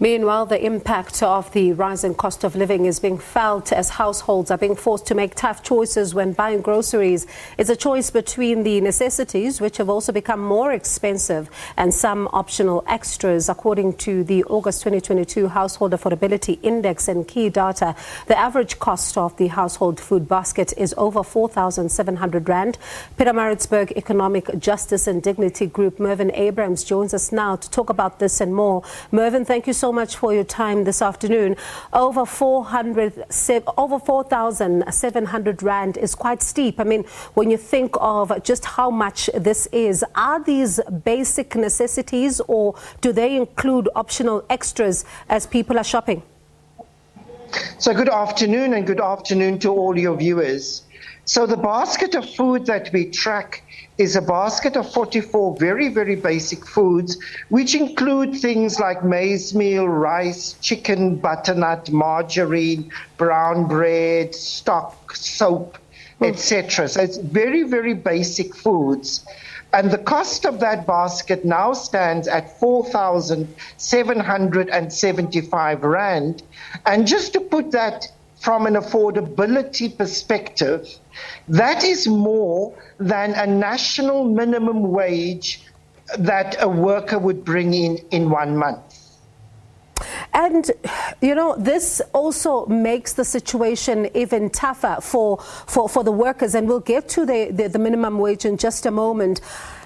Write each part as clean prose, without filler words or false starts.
Meanwhile, the impact of the rising cost of living is being felt as households are being forced to make tough choices when buying groceries. It's a choice between the necessities, which have also become more expensive, and some optional extras. According to the August 2022 Household Affordability Index and key data, the average cost of the household food basket is over 4,700 Rand. Pietermaritzburg Economic Justice and Dignity Group Mervyn Abrahams joins us now to talk about this and more. Mervyn, thank you so much for your time this afternoon. Over 4,700 Rand is quite steep. I mean, when you think of just how much this is, are these basic necessities or do they include optional extras as people are shopping? So good afternoon, and good afternoon to all your viewers. So the basket of food that we track is a basket of 44 very, very basic foods, which include things like maize meal, rice, chicken, butternut, margarine, brown bread, stock, soap, etc. So it's very, very basic foods. And the cost of that basket now stands at 4,775 Rand. And just to put that from an affordability perspective, that is more than a national minimum wage that a worker would bring in 1 month. And, you know, this also makes the situation even tougher for the workers. And we'll get to the minimum wage in just a moment.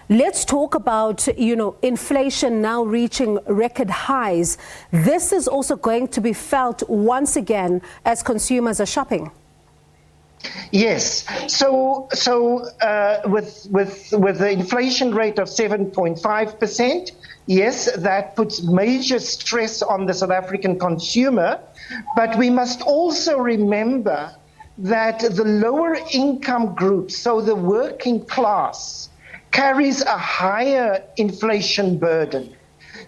Let's talk about, you know, inflation now reaching record highs. This is also going to be felt once again as consumers are shopping. Yes. So with the inflation rate of 7.5%, yes, that puts major stress on the South African consumer. But we must also remember that the lower income groups, so the working class, carries a higher inflation burden.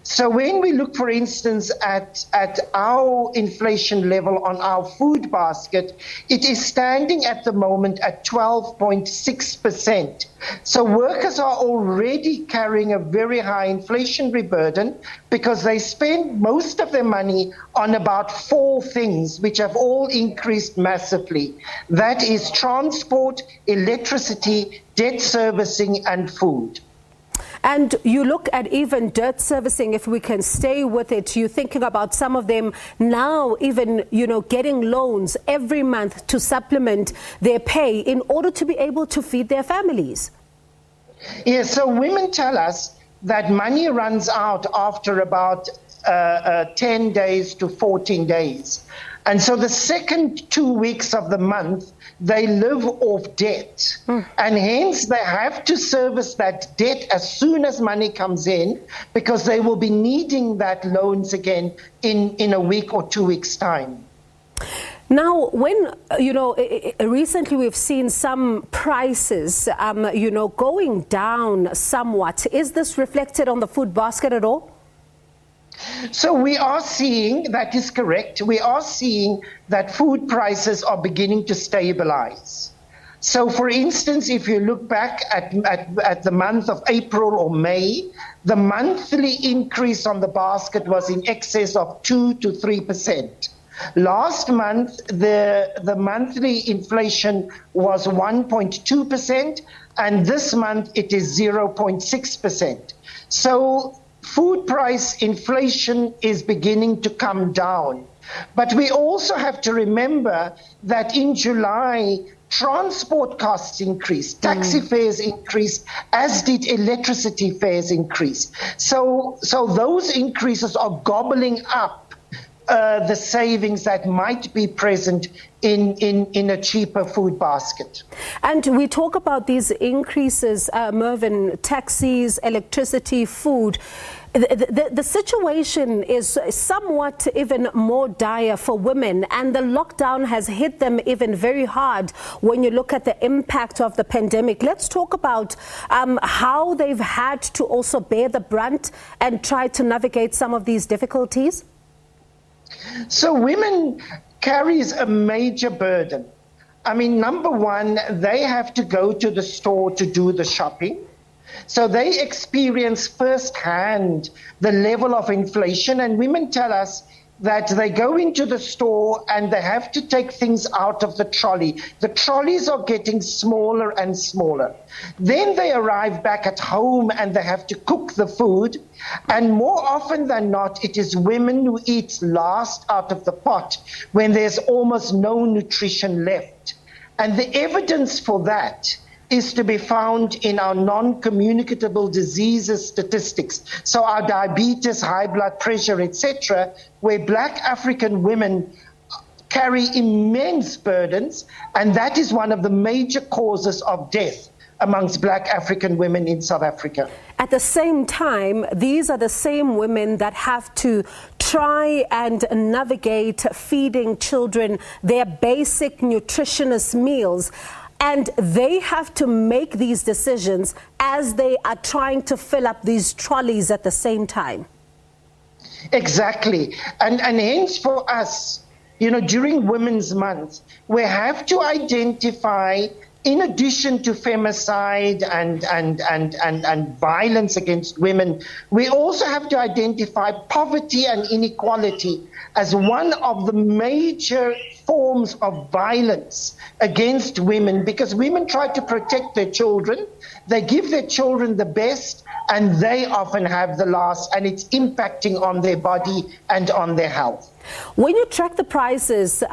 So when we look, for instance, at our inflation level on our food basket, it is standing at the moment at 12.6%. So workers are already carrying a very high inflationary burden because they spend most of their money on about 4 things, which have all increased massively. That is transport, electricity, debt servicing, and food. And you look at even debt servicing, if we can stay with it, you're thinking about some of them now even, you know, getting loans every month to supplement their pay in order to be able to feed their families. Yes, so women tell us that money runs out after about 10 days to 14 days. And so the second 2 weeks of the month, they live off debt. And hence they have to service that debt as soon as money comes in, because they will be needing that loans again in a week or 2 weeks' time. Now, when, you know, recently we've seen some prices, you know, going down somewhat. Is this reflected on the food basket at all? So we are seeing, that is correct, we are seeing that food prices are beginning to stabilize. So for instance, if you look back at the month of April or May, the monthly increase on the basket was in excess of 2 to 3%. Last month, the monthly inflation was 1.2%, and this month it is 0.6%. So food price inflation is beginning to come down. But we also have to remember that in July, transport costs increased, taxi fares increased, as did electricity fares increase. So those increases are gobbling up the savings that might be present in a cheaper food basket. And we talk about these increases, Mervyn, taxis, electricity, food. The situation is somewhat even more dire for women, and the lockdown has hit them even very hard when you look at the impact of the pandemic. Let's talk about how they've had to also bear the brunt and try to navigate some of these difficulties. So women carries a major burden. I mean, number one, they have to go to the store to do the shopping. So they experience firsthand the level of inflation, and women tell us that they go into the store and they have to take things out of the trolley. The trolleys are getting smaller and smaller. Then they arrive back at home and they have to cook the food. And more often than not, it is women who eat last out of the pot when there's almost no nutrition left. And the evidence for that is to be found in our non-communicable diseases statistics. So our diabetes, high blood pressure, etc., where Black African women carry immense burdens, and that is one of the major causes of death amongst Black African women in South Africa. At the same time, these are the same women that have to try and navigate feeding children their basic nutritious meals. And they have to make these decisions as they are trying to fill up these trolleys at the same time. Exactly. And hence for us, during Women's Month, we have to identify, in addition to femicide and violence against women, we also have to identify poverty and inequality as one of the major forms of violence against women, because women try to protect their children. They give their children the best, and they often have the last, and it's impacting on their body and on their health. When you track the prices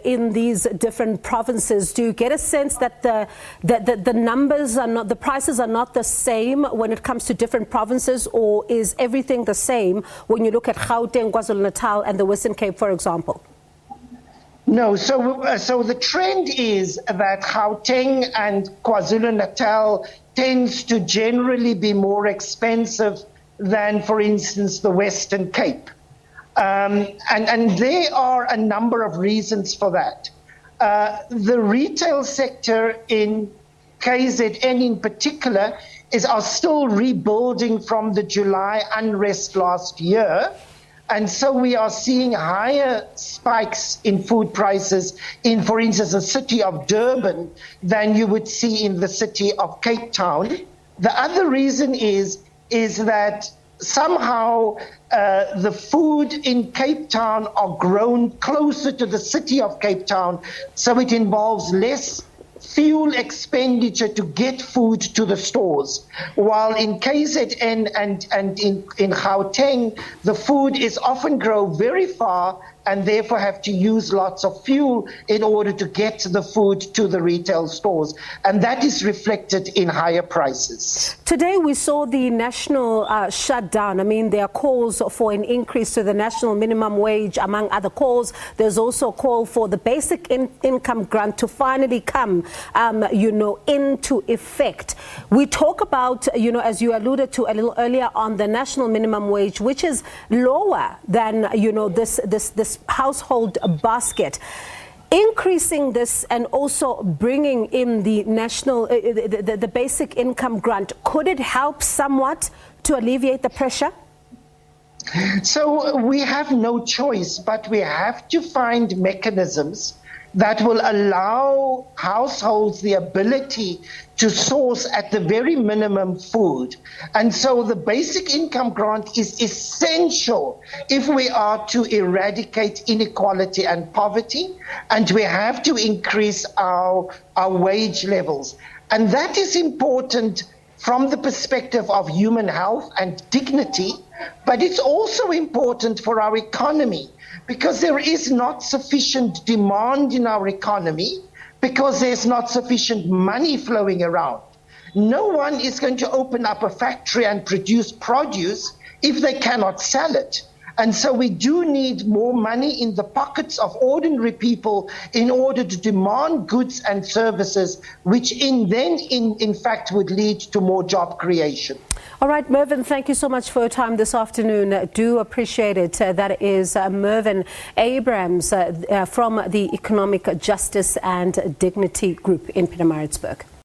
in these different provinces, do you get a sense that the numbers are not, the prices are not the same when it comes to different provinces, or is everything the same when you look at Gauteng, KwaZulu-Natal and the Western Cape, for example? No, so the trend is that Gauteng and KwaZulu-Natal tends to generally be more expensive than, for instance, the Western Cape. And there are a number of reasons for that. The retail sector in KZN in particular are still rebuilding from the July unrest last year. And so we are seeing higher spikes in food prices in, for instance, the city of Durban than you would see in the city of Cape Town. The other reason is that somehow the food in Cape Town are grown closer to the city of Cape Town, so it involves less fuel expenditure to get food to the stores. While in KZN and in Gauteng, the food is often grown very far and therefore have to use lots of fuel in order to get the food to the retail stores. And that is reflected in higher prices. Today we saw the national shutdown. I mean, there are calls for an increase to the national minimum wage, among other calls. There's also a call for the basic income grant to finally come, into effect. We talk about, as you alluded to a little earlier, on the national minimum wage, which is lower than, this household basket. Increasing this and also bringing in the national, the basic income grant, could it help somewhat to alleviate the pressure? So we have no choice, but we have to find mechanisms that will allow households the ability to source at the very minimum food. And so the basic income grant is essential if we are to eradicate inequality and poverty, and we have to increase our wage levels. And that is important from the perspective of human health and dignity, but it's also important for our economy, because there is not sufficient demand in our economy, because there's not sufficient money flowing around. No one is going to open up a factory and produce produce if they cannot sell it. And so we do need more money in the pockets of ordinary people in order to demand goods and services, which in fact would lead to more job creation. All right, Mervyn, thank you so much for your time this afternoon. Do appreciate it. That is Mervyn Abrahams from the Economic Justice and Dignity Group in Pietermaritzburg.